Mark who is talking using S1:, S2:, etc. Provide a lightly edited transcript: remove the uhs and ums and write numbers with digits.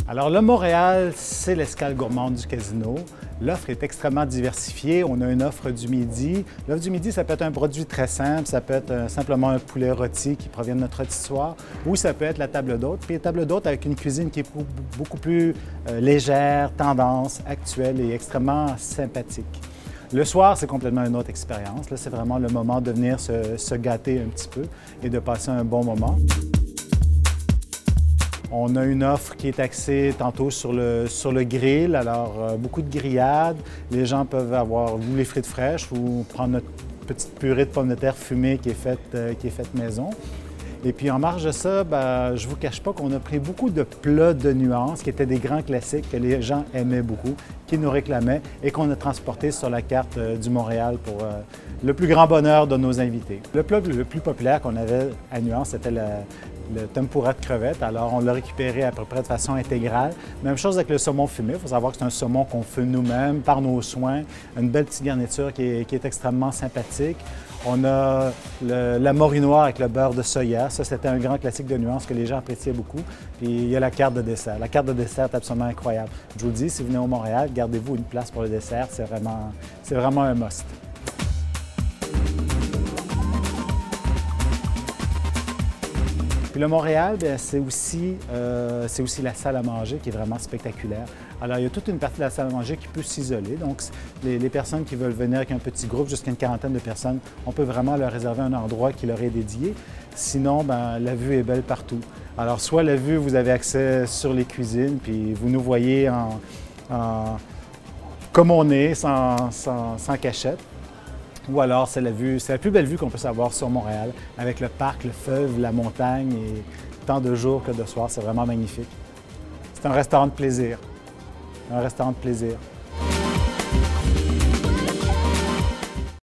S1: Alors, le Montréal, c'est l'escale gourmande du casino. L'offre est extrêmement diversifiée. On a une offre du midi. L'offre du midi, ça peut être un produit très simple. Ça peut être simplement un poulet rôti qui provient de notre rôtissoir, ou ça peut être la table d'hôte. Puis la table d'hôte avec une cuisine qui est beaucoup plus légère, tendance, actuelle et extrêmement sympathique. Le soir, c'est complètement une autre expérience. Là, c'est vraiment le moment de venir se gâter un petit peu et de passer un bon moment. On a une offre qui est axée tantôt sur le grill, alors beaucoup de grillades. Les gens peuvent avoir ou les frites fraîches ou prendre notre petite purée de pommes de terre fumée qui est faite maison. Et puis en marge de ça, je ne vous cache pas qu'on a pris beaucoup de plats de nuances qui étaient des grands classiques que les gens aimaient beaucoup, qui nous réclamaient et qu'on a transportés sur la carte du Montréal pour le plus grand bonheur de nos invités. Le plat le plus populaire qu'on avait à Nuance, c'était le tempura de crevettes. Alors, on l'a récupéré à peu près de façon intégrale. Même chose avec le saumon fumé. Il faut savoir que c'est un saumon qu'on fume nous-mêmes, par nos soins. Une belle petite garniture qui est extrêmement sympathique. On a la morue noire avec le beurre de soya. Ça, c'était un grand classique de Nuance que les gens appréciaient beaucoup. Puis, il y a la carte de dessert. La carte de dessert est absolument incroyable. Je vous le dis, si vous venez au Montréal, gardez-vous une place pour le dessert. C'est vraiment un must. Puis le Montréal, c'est aussi la salle à manger qui est vraiment spectaculaire. Alors, il y a toute une partie de la salle à manger qui peut s'isoler. Donc, les personnes qui veulent venir avec un petit groupe, jusqu'à une quarantaine de personnes, on peut vraiment leur réserver un endroit qui leur est dédié. Sinon, la vue est belle partout. Alors, soit la vue, vous avez accès sur les cuisines, puis vous nous voyez comme on est, sans cachette. Ou alors, c'est la plus belle vue qu'on peut savoir sur Montréal, avec le parc, le fleuve, la montagne, et tant de jours que de soirs. C'est vraiment magnifique. C'est un restaurant de plaisir. Un restaurant de plaisir.